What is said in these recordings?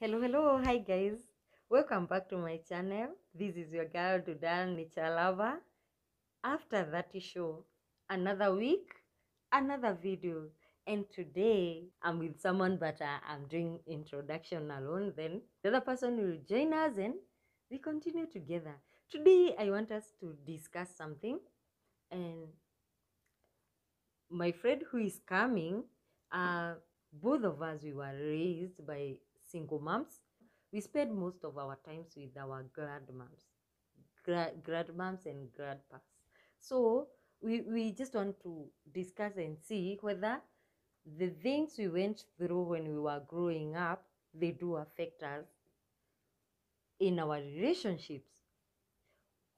Hello, hi guys. Welcome back to my channel. This is your girl Dudal Nichalava. After that show, another week, another video. And today I'm with someone, but I'm doing introduction alone. Then the other person will join us and we continue together. Today I want us to discuss something, and my friend who is coming, both of us, we were raised by single moms. We spend most of our times with our grandmoms, grandmoms and grandpas. So we just want to discuss and see whether the things we went through when we were growing up, they do affect us in our relationships,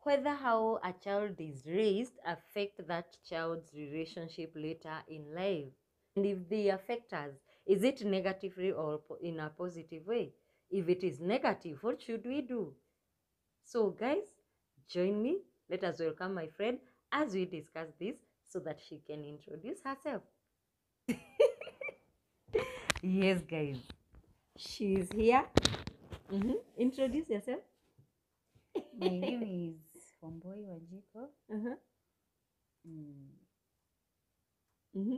whether how a child is raised affect that child's relationship later in life. And if they affect us, is it negatively or in a positive way? If it is negative, what should we do? So guys, join me. Let us welcome my friend as we discuss this so that she can introduce herself. Yes, guys, she is here. Introduce yourself. My name is Wamboi Wajiko, Mhm.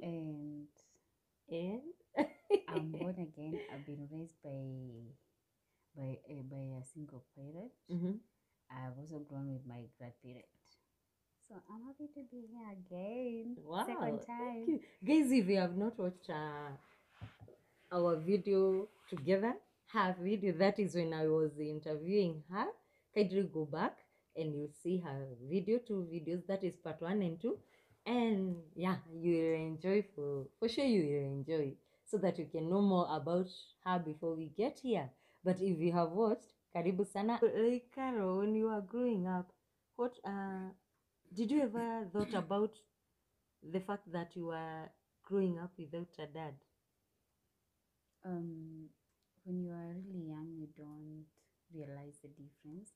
and And I'm born again. I've been raised by a single parent. I've also grown with my grandparent. So I'm happy to be here again. wow, Second thank time. you. Guys, if you have not watched our video together, her video, that is when I was interviewing her, kindly go back and you'll see her video, two videos, that is part 1 and 2. And yeah, you will enjoy, for sure you will enjoy, so that you can know more about her before we get here. But if you have watched, karibu sana. Like Carol, when you were growing up, what did you ever thought about the fact that you were growing up without a dad? When you are really young, you don't realize the difference.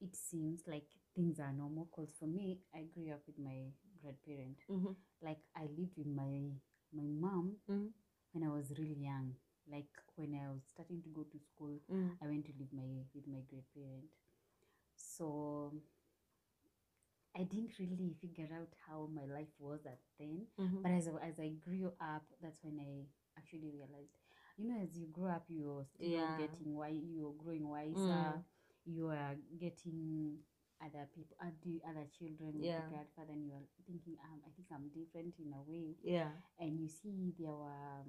It seems like things are normal. Cause for me, I grew up with my grandparent. Like I lived with my mom when I was really young. Like when I was starting to go to school, I went to live with my grandparent. So I didn't really figure out how my life was at then. But as I grew up, that's when I actually realized. You know, as you grow up, you're still getting why you're growing wiser. You are getting other people, other children with the grandfather, and you are thinking, I think I'm different in a way. And you see there were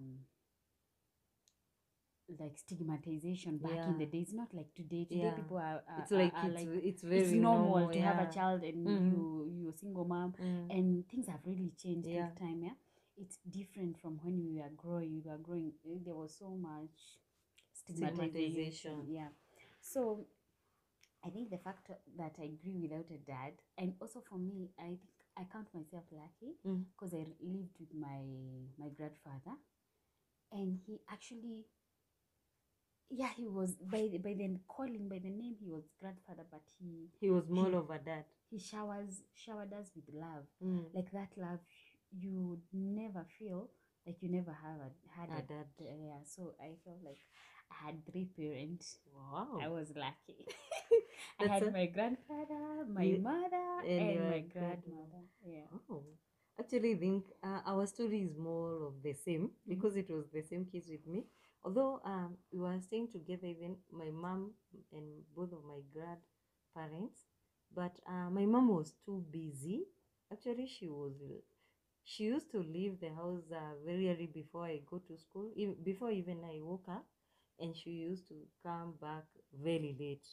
like stigmatization back in the days, not like today. Today people are it's like are it's like it's very it's normal normal, to have a child, and you're a single mom, and things have really changed with time. It's different from when we were growing. There was so much stigmatization. So I think the fact that I grew without a dad, and also for me, I think I count myself lucky because I lived with my grandfather, and he actually, he was by the calling, by the name, he was grandfather, but he was more of a dad. he showered us with love, like that love you would never feel, like you never had A dad. So I felt like I had 3 parents. Wow. I was lucky. I had my grandfather, my mother, and my grandmother. Oh, actually, I think our story is more of the same because it was the same case with me. Although we were staying together, even my mom and both of my grandparents, but my mom was too busy. Actually, she used to leave the house very early before I go to school, before even I woke up, and she used to come back very late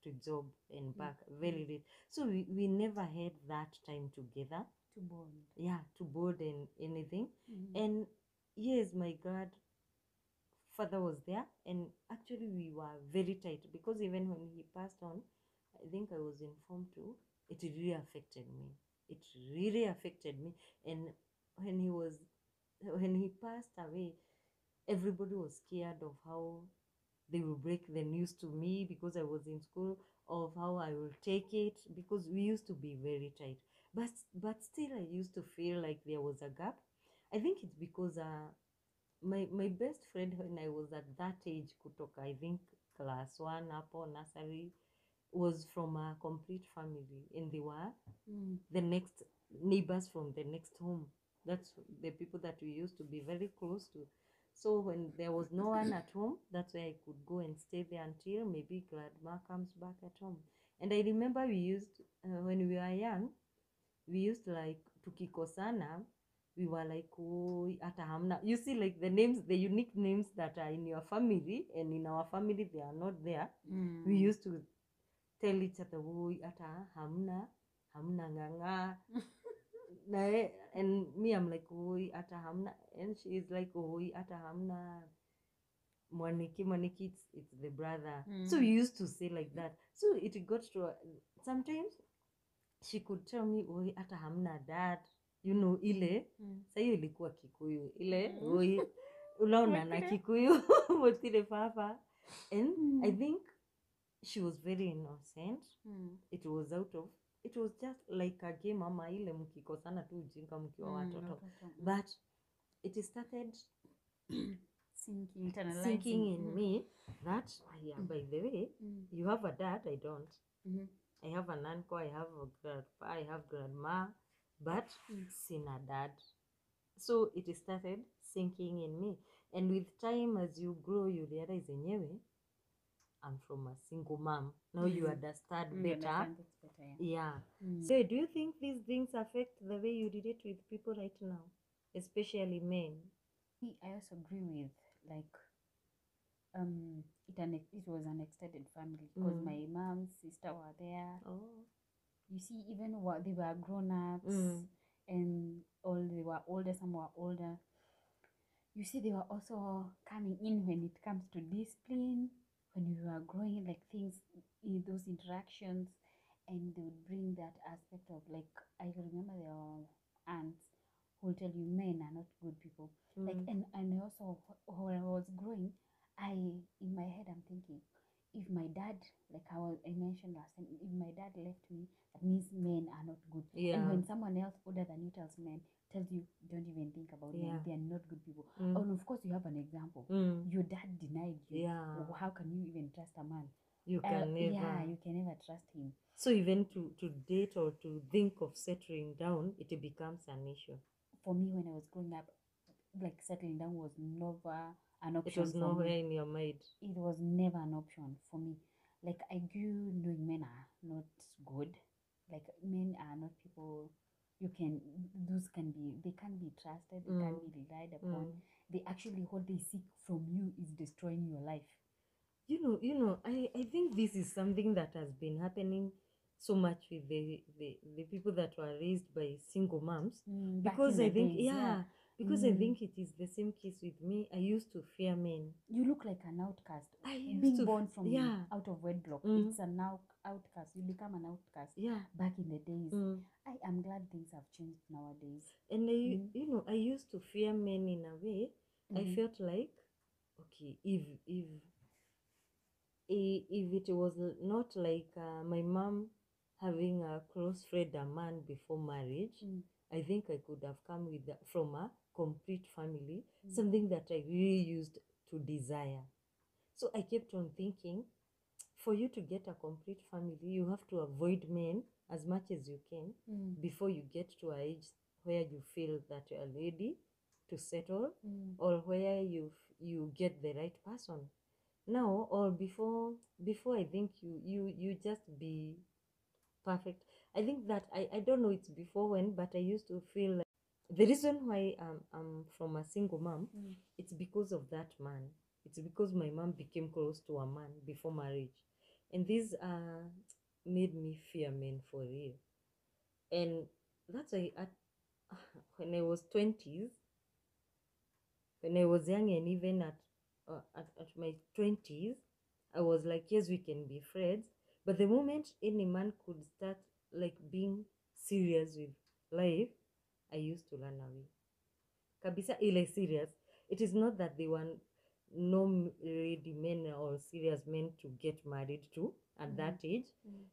to job and back very late. So we never had that time together To bond. to board and anything. And yes, my grandfather was there, and actually we were very tight because even when he passed on, I think I was informed too, it really affected me. It really affected me. And when he passed away, everybody was scared of how they will break the news to me because I was in school, of how I will take it, because we used to be very tight. But still I used to feel like there was a gap. I think it's because my best friend when I was at that age kutoka I think class 1 hapo nursery was from a complete family, and they were the next neighbors from the next home. That's the people that we used to be very close to. So when there was no one at home, that's where I could go and stay there until maybe grandma comes back at home. And I remember we used when we were young, we used like tukikosana, we were like, oh, ata hamna. You see, like the names, the unique names that are in your family and in our family, they are not there. We used to tell each other, oh, ata hamna, hamna nganga. And me, I'm like, oh, ata hamna. And she is like, oh, ata hamna. Mwaniki, it's the brother. So we used to say like that. So it got to, sometimes she could tell me, oi, ata hamna dad. You know, ile, sa hiyo ilikuwa Kikuyu. Ile, oi, unaona na Kikuyu, motire papa. And I think she was very innocent. It was just like a game ama ile mkikosana tu ujinga mkiwa watoto. But it started sinking in me that, yeah, by the way, you have a dad, I don't. I have an uncle, I have a grandpa, I have grandma, but sina dad. So it started sinking in me. And with time, as you grow, you realize, anyway, I'm from a single mom. Now you understand better. Yeah. So do you think these things affect the way you relate with people right now? Especially men? I also agree with, like, it was an extended family because my mom's sister were there. You see, even what they were grown ups, and all they were older, some were older. You see, they were also coming in when it comes to discipline, when we were growing, like things in those interactions, and they would bring that aspect of, like, I remember there were aunts who will tell you men are not good people. Like, and also when I was growing, in my head I'm thinking, if my dad, like I mentioned last time, if my dad left me, that means men are not good. And when someone else older than you tells you, don't even think about them, they are not good people. And of course you have an example. Your dad denied you. How can you even trust a man? You can never. Yeah, you can never trust him. So even to date or to think of settling down, it becomes an issue. For me, when I was growing up, like settling down was never an option. It was nowhere in your mind. It was never an option for me. Like, I grew knowing men are not good. Like, men are not people they can't be trusted, they can't be relied upon. They actually, what they seek from you is destroying your life. You know, I think this is something that has been happening so much with the people that were raised by single moms. Because I think, because I think it is the same case with me. I used to fear men. You look like an outcast. Being born from out of wedlock, it's an outcast. You become an outcast. Back in the days, I am glad things have changed nowadays. And you know, I used to fear men in a way. I felt like, okay, if it was not like my mom having a close friend, a man before marriage, I think I could have come from a complete family, something that I really used to desire. So I kept on thinking, for you to get a complete family, you have to avoid men as much as you can before you get to an age where you feel that you are ready to settle, or where you get the right person. Now or before I think you just be perfect. I think that I don't know it's before when, but I used to feel like the reason why I'm from a single mom, it's because of that man. It's because my mom became close to a man before marriage, and this made me fear men for real. And that's why when I was 20s, when I was young, and even at my 20s, I was like, yes, we can be friends. But the moment any man could start like being serious with life, I used to run away. Kabisa ile serious. It is not that they were no ready men or serious men to get married to at that age,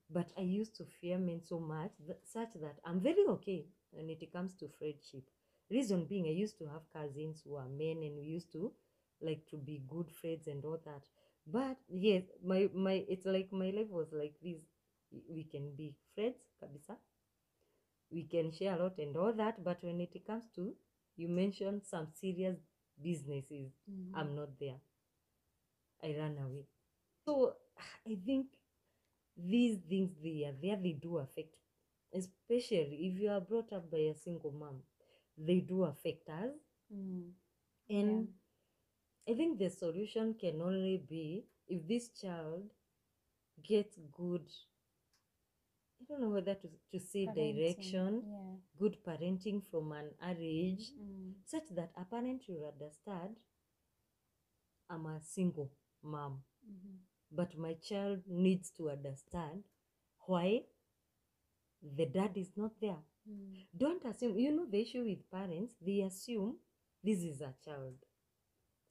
but I used to fear men so much such that I'm very okay when it comes to friendship. Reason being, I used to have cousins who are men, and we used to like to be good friends and all that. But yes, my it's like my life was like this. We can be friends, kabisa. We can share a lot and all that, but when it comes to, you mentioned some serious businesses, I'm not there. I run away. So I think these things, they are there, they do affect, especially if you are brought up by a single mom, they do affect us. And I think the solution can only be if this child gets good, I don't know whether to say Parenting, direction, yeah. good parenting from an early age, such that a parent will understand, I'm a single mom, but my child needs to understand why the dad is not there. Don't assume, you know, the issue with parents, they assume this is a child.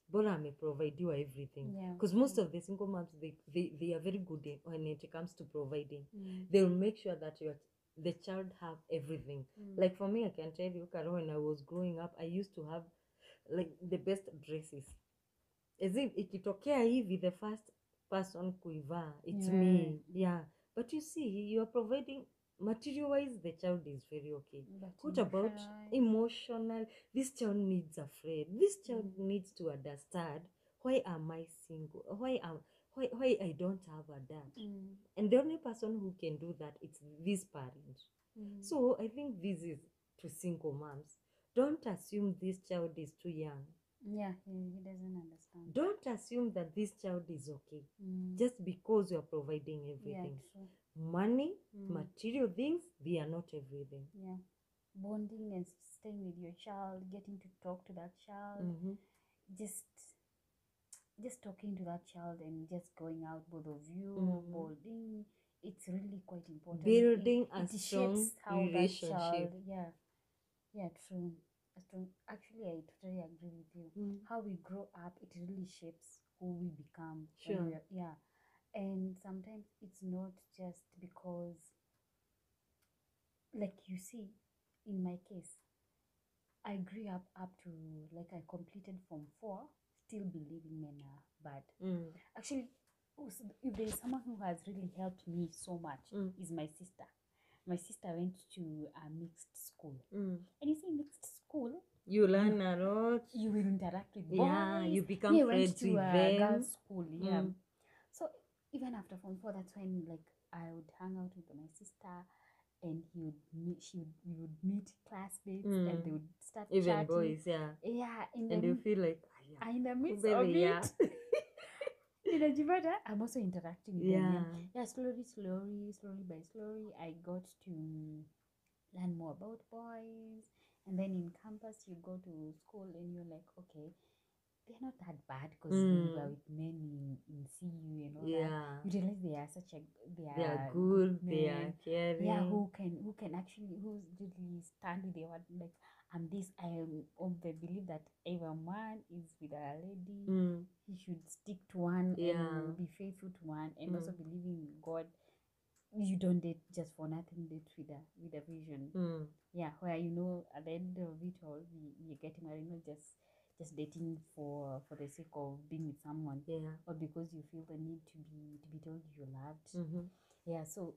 Bora may provide you everything. Because most of the single moms, they are very good when it comes to providing. They will make sure that the child have everything. Like for me, I can tell you, Karo, when I was growing up, I used to have like the best dresses. As if ikitokea hivi, the first person kuivaa, it's me. Yeah. But you see, you are providing material wise, the child is very okay. But what about emotional? This child needs a friend. This child needs to understand, why am I single? Why I don't have a dad? And the only person who can do that, it's this parent. So I think this is to single moms. Don't assume this child is too young. Yeah, he doesn't understand. Don't assume that this child is okay just because you're providing everything. Yeah, money, material things, they are not everything. Yeah. Bonding and staying with your child, getting to talk to that child, just talking to that child and just going out, both of you, bonding, it's really quite important. Building a it strong shapes how relationship. That child, yeah, true. Actually, I totally agree with you. How we grow up, it really shapes who we become. Sure. And sometimes it's not just because, like you see, in my case, I grew up to, like, I completed Form 4, still believing men are bad. Actually, if there is someone who has really helped me so much, is my sister. My sister went to a mixed school. And you see, mixed school, you learn a lot. You will interact with boys. Yeah, you become friends with them. Went to a girls' school, yeah. So even after Form 4, that's when, like, I would hang out with my sister, and we would meet classmates, and they would start even chatting. Boys, yeah. And you feel like, in the midst of it, I'm also interacting with them. Slowly by slowly, I got to learn more about boys. And then in campus, you go to school and you're like, okay, they're not that bad, because you were with men in CU and all that. You realize they are they are good men. They are caring. Yeah, who's really stand with their word. Like, I am of the belief that if a man is with a lady, he should stick to one and be faithful to one, and also believe in God. You don't date just for nothing, date with a vision. Yeah, where, at the end of it all, we get married, not just dating for the sake of being with someone, or because you feel the need to be told you're loved. Yeah, so,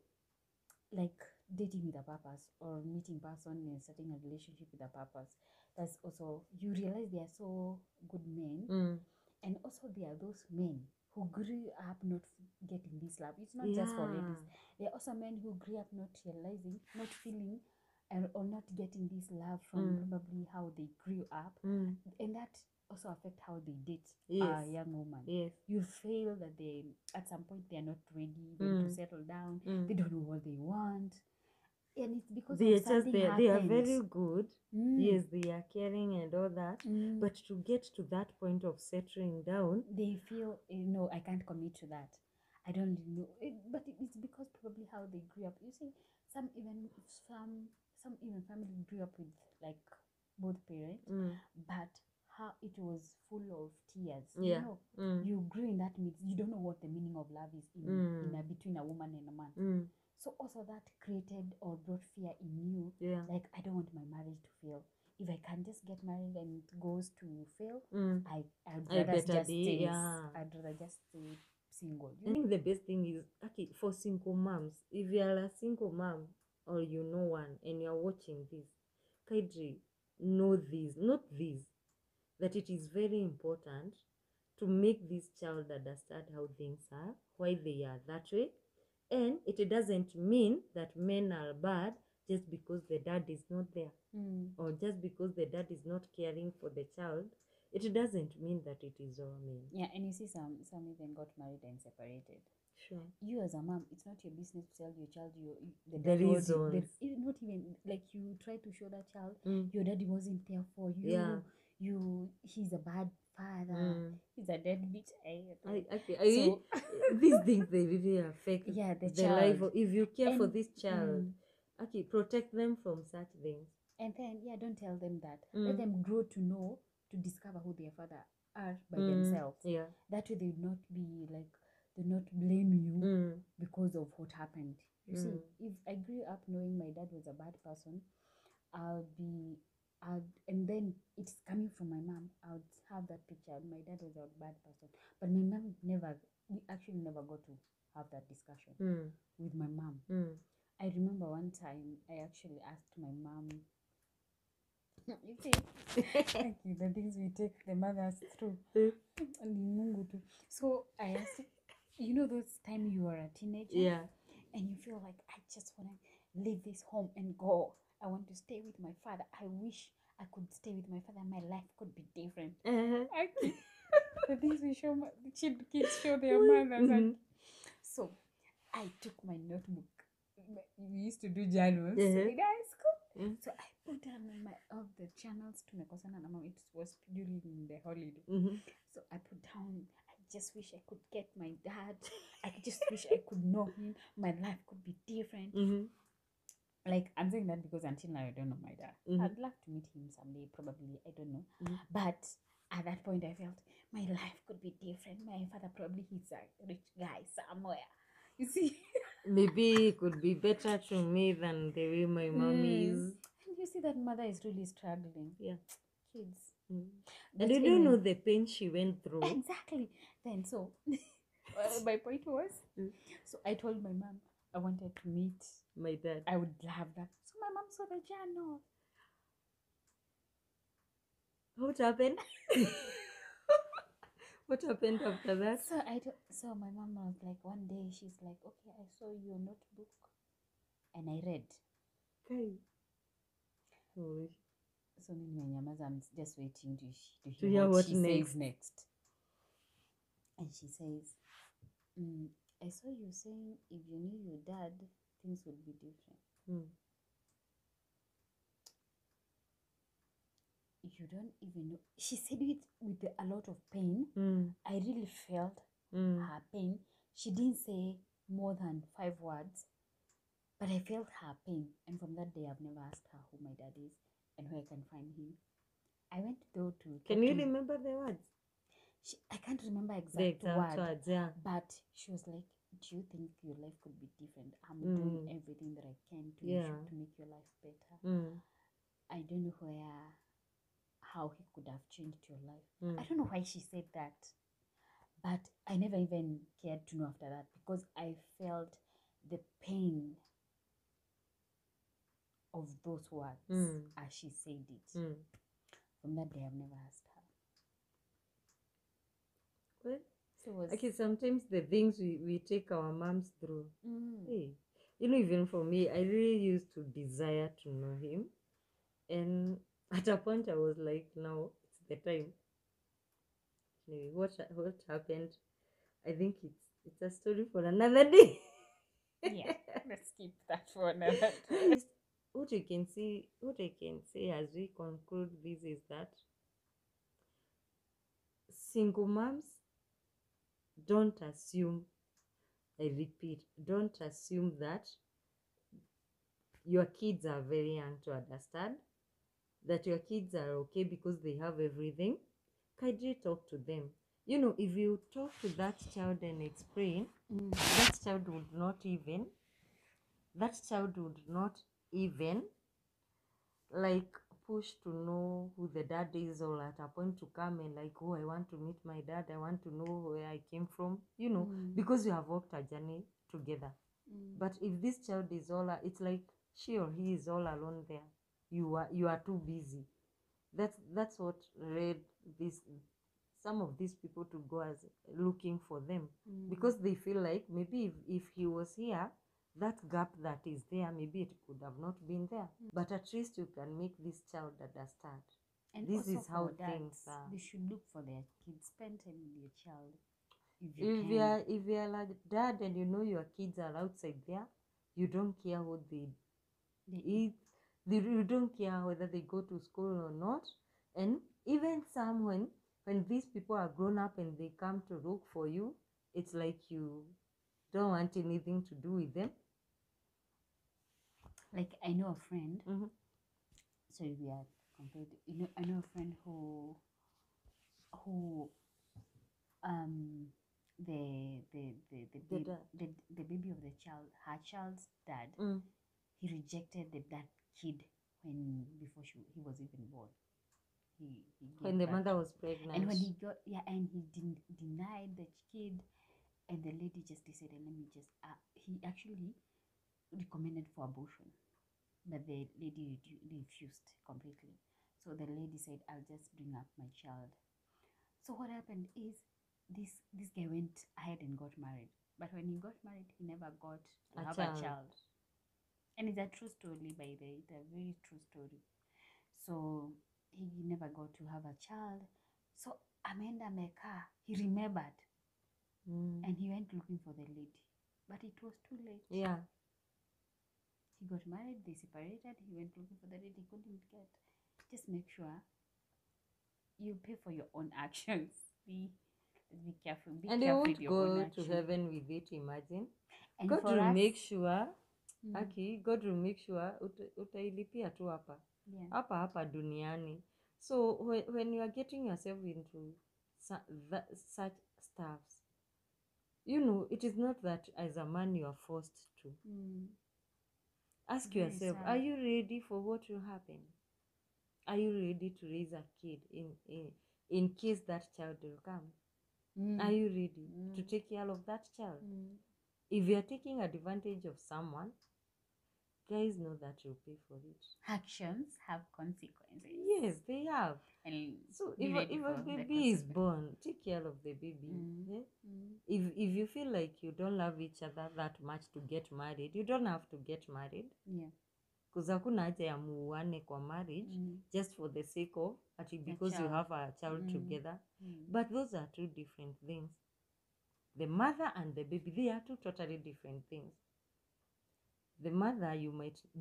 like, dating with a purpose, or meeting person and starting a relationship with a purpose. That's also, you realize they are so good men. And also, there are those men who grew up not getting this love. It's not just for ladies. There are also men who grew up not realizing, not feeling, or not getting this love from probably how they grew up. And that also affect how they date a young woman. You feel that at some point, they are not ready to settle down. They don't know what they want. And it's because they of something happened. They are very good. Yes, they are caring and all that. But to get to that point of settling down, they feel, no, I can't commit to that. I don't know. But it's because probably how they grew up. You see, some even family grew up with, like, both parents, but how it was full of tears. You grew in that midst. You don't know what the meaning of love is between a woman and a man. So also that created or brought fear in you. Like, I don't want my marriage to fail. if I can just get married and it goes to fail, I'd I rather better just be, stay. yeah. I'd rather just stay single. I think the best thing is, okay, for single moms, if you are a single mom or you know one and you're watching this, Kaidri, know this, not this, that it is very important to make this child understand how things are, why they are that way. And it doesn't mean that men are bad just because the dad is not there, or just because the dad is not caring for the child. It doesn't mean that it is all men. Yeah, and you see some even got married and separated. Sure. You as a mom, it's not your business to tell your child the The dad reasons. not even like you try to show that child Mm. your daddy wasn't there for you. Yeah. He's a bad father. He's a deadbeat. So these things, they really affect Yeah, the the life child. of, if you care for And this child, okay, protect them from such things. and then don't tell them that. Let them grow to know, to discover who their father are by themselves. Yeah. That way they would not be like, they not blame you because of what happened. You see, if I grew up knowing my dad was a bad person, and then it's coming from my mom, I would have that picture. My dad was a bad person, but my mom we actually never got to have that discussion with my mom. I remember one time I actually asked my mom, you see, thank you, the things we take the mothers through. So I asked, those time you are a teenager, and you feel like, I just want to leave this home and go. I want to stay with my father. I wish I could stay with my father. My life could be different. Okay. The things we show kids show their mothers. So I took my notebook. We used to do journals in high school. So I put down all the channels to Mekosana na mom. It was during the holiday. So I put down, I just wish I could get my dad. I just wish I could know him. My life could be different. Like, I'm saying that because until now I don't know my dad. I'd love to meet him someday, probably. I don't know. But at that point I felt my life could be different. My father probably he's a rich guy somewhere. You see? Maybe it could be better to me than the way my mom is. And you see that mother is really struggling. Yeah. Kids. And you don't know the pain she went through. Exactly. Then so my point was, so I told my mom I wanted to meet my dad. I would have that. So my mom saw the journal. What happened? What happened after that? So my mom was like, one day she's like, okay, I saw your notebook and I read. Okay. So I'm just waiting to hear what she says next. And she says, I saw you saying if you knew your dad, things would be different. You don't even know. She said it with a lot of pain. I really felt her pain. She didn't say more than 5 words, but I felt her pain. And from that day, I've never asked her who my dad is and where I can find him. I went though to. Can you remember the words? I can't remember exact words, yeah. But she was like, do you think your life could be different? I'm doing everything that I can to make your life better. I don't know how he could have changed your life. I don't know why she said that, but I never even cared to know after that because I felt the pain of those words as she said it. From that day, I've never asked her. Well, okay, sometimes the things we take our moms through. Hey, even for me, I really used to desire to know him. And at a point I was like, now it's the time. Anyway, what happened? I think it's a story for another day. Yeah, let's keep that for another day. What I can say as we conclude this is that single moms, don't assume, I repeat, don't assume that your kids are very young to understand, that your kids are okay because they have everything. Kindly talk to them. If you talk to that child and explain, that child would not even like push to know who the dad is, or at a point to come and like, oh, I want to meet my dad, I want to know where I came from, you know, because you have walked a journey together. But if this child is it's like she or he is all alone there. You are too busy. That's what led this some of these people to go as looking for them, because they feel like maybe if he was here, that gap that is there, maybe it could have not been there. But at least you can make this child understand. And this also is how for things dads, are. they should look for their kids. Spend time with your child if If you you can. are if you are like dad and you know your kids are outside there, you don't care what they eat. You don't care whether they go to school or not. And even some when these people are grown up and they come to look for you, it's like you don't want anything to do with them. Like I know a friend. So we are compared. I know a friend who the baby of the child, her child's dad, he rejected that kid before he was even born. He When the mother was pregnant, and when he got and he denied the kid, and the lady just decided, let me just he actually recommended for abortion, but the lady refused completely. So the lady said, I'll just bring up my child. So what happened is this guy went ahead and got married, but when he got married, he never got to have a child. And it's a true story, by the way. It's a very true story. So he never got to have a child. So Amanda Meka, he remembered, and he went looking for the lady, but it was too late. Yeah. He got married, they separated, he went looking for the lady, he couldn't get. Just make sure you pay for your own actions. Be careful. Be and careful you with won't your own go actions. to heaven with it, imagine. And God for will us, make sure God will make sure utailipia tu hapa hapa duniani. So when you are getting yourself into such stuffs, you know, it is not that as a man you are forced to. Ask Very yourself, sad. are you ready for what will happen? Are you ready to raise a kid in case that child will come? Are you ready to take care of that child? If you are taking advantage of someone, guys, know that you'll pay for it. Actions have consequences. Yes, they have. And so if a baby is born, take care of the baby. If you feel like you don't love each other that much to get married, you don't have to get married. Because hakuna haja ya muane kwa marriage just for the sake of because you have a child together. But those are two different things. The mother and the baby, they are two totally different things. The mother,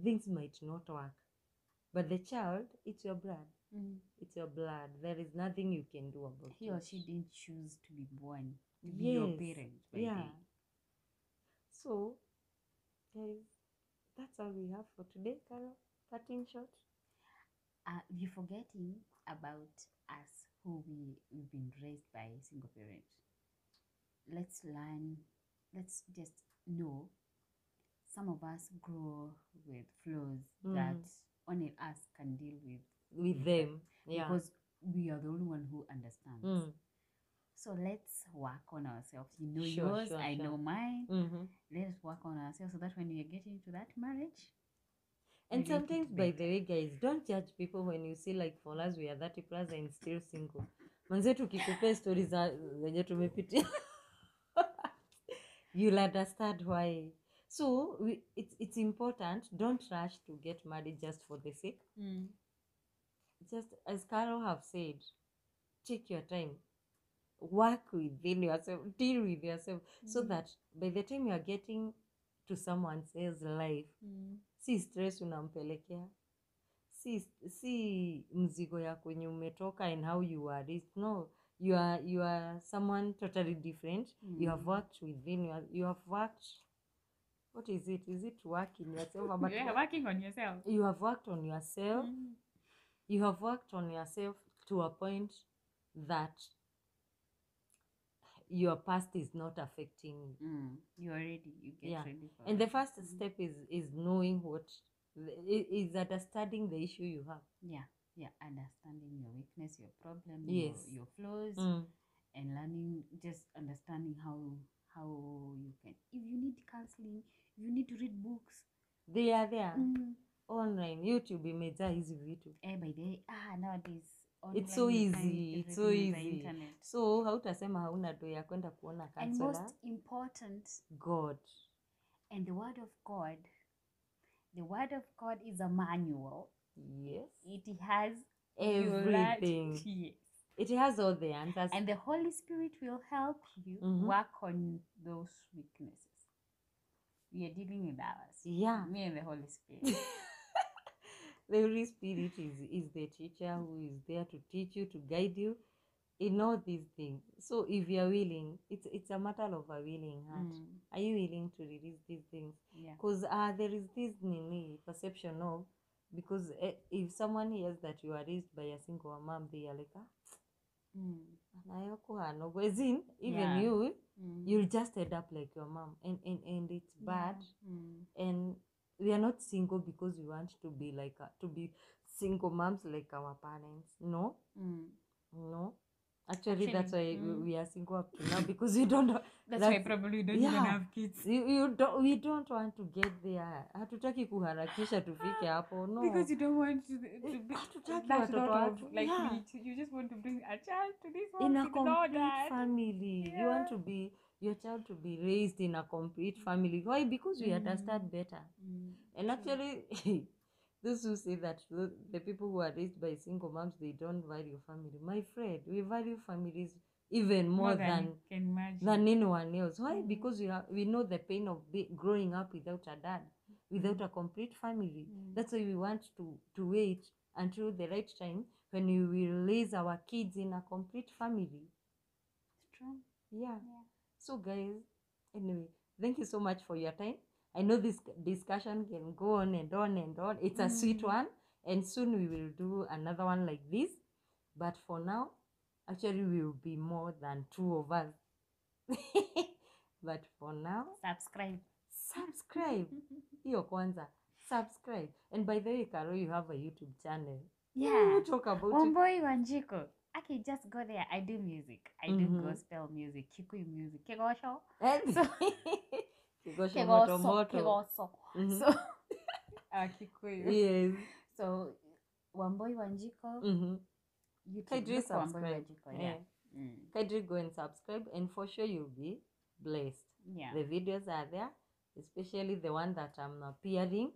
things might not work, but the child, it's your blood. It's your blood. There is nothing you can do about it. He or she didn't choose to be born to be your parent. So, guys, that's all we have for today. Carol, cutting short. You're forgetting about us, who we've been raised by single parents. Let's learn. Let's just know. Some of us grow with flaws that only us can deal with them. Yeah. Because we are the only one who understands. So let's work on ourselves. You know yours, I know mine. Let's work on ourselves so that when we are getting into that marriage. And sometimes, by the way, guys, don't judge people when you see, like, for us, we are 30 plus and still single. Manze tukikupe stories zenye tumepitia. You'll understand why. So it's important. Don't rush to get married just for the sake. Just as Carol have said, take your time, work within yourself, deal with yourself, so that by the time you are getting to someone else's life, si stress unampelekea, si mzigo ya kwenye umetoka and how you are raised. No, you are someone totally different. You have worked within you have worked. What is it? Is it working yourself? But you are working on yourself. You have worked on yourself. You have worked on yourself to a point that your past is not affecting you. You're ready. You get ready for it. And the first step is knowing is understanding the issue you have. Yeah. Yeah, understanding your weakness, your problem, Yes. your flaws, and learning, just understanding how you can. If you need counseling, if you need to read books, they are there online. YouTube imejaa hizi vitu. By the way, nowadays it's so easy, it's so easy. So hautasema hauna do ya kwenda kuona counselor. And most important, God. And the word of God is a manual. Yes. It has everything. Yes. It has all the answers. And the Holy Spirit will help you work on those weaknesses. We are dealing with ours. Yeah. Me and the Holy Spirit. The Holy Spirit is the teacher who is there to teach you, to guide you in all these things. So if you are willing, it's a matter of a willing heart. Are you willing to release these things? Yeah. Because there is this perception of, because if someone hears that you are raised by a single mom, they are like, even you, you'll just end up like your mom, and it's bad. And we are not single because we want to be like to be single moms like our parents. No. No. Actually, that's why we are single up to now, because we don't know. That's why probably we don't even have kids. We don't want to get there. Hatutaki kuharakisha tufike hapo. No. Because you don't want to be that lot of, like, you just want to bring a child to this world in a complete family. You want to be your child to be raised in a complete family. Why? Because we understand better. And actually, those who say that the people who are raised by single moms, they don't value family. My friend, we value families even more than anyone else. Why? Because we know the pain of growing up without a dad, without a complete family. That's why we want to wait until the right time when we will raise our kids in a complete family. Strong. Yeah. So guys, anyway, thank you so much for your time. I know this discussion can go on and on and on. It's a sweet one, and soon we will do another one like this. But for now, actually, we will be more than 2 of us. But for now, subscribe. Hiyo kwanza, subscribe. And by the way, Karo, you have a YouTube channel. Yeah. You talk about Wamboi Wanjiko. Okay, just go there. I do music. I do gospel music, Kikuyu music, Kegosho. Kegosho. So, Kikuyu. Yes. So, Wamboi Wanjiko. Kaidri, subscribe. Kaidri, go and subscribe, and for sure you'll be blessed. Yeah. The videos are there, especially the one that I'm appearing.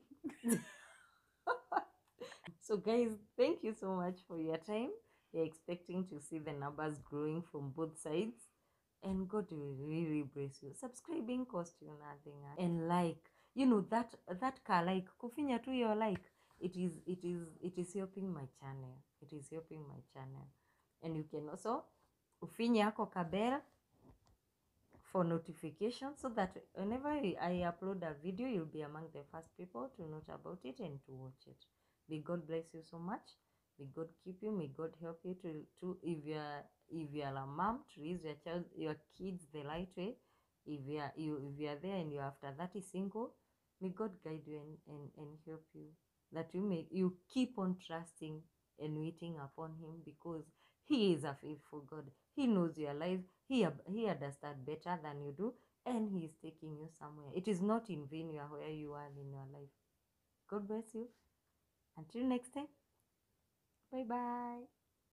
So guys, thank you so much for your time. We're expecting to see the numbers growing from both sides, and God will really bless you. Subscribing costs you nothing, and like, you know, that like kufinya to your like, it is helping my channel. It is helping my channel. And you can also ufinya ako kabel for notification, so that whenever I upload a video, you'll be among the first people to know about it and to watch it. May God bless you so much. May God keep you. May God help you to if you are a mom, to raise your kids the right way. If you are there and you're after 30 single, may God guide you and help you, that you keep on trusting and waiting upon him, because he is a faithful God. He knows your life. He understands better than you do, and he is taking you somewhere. It is not in vain you are where you are in your life. God bless you. Until next time. Bye-bye.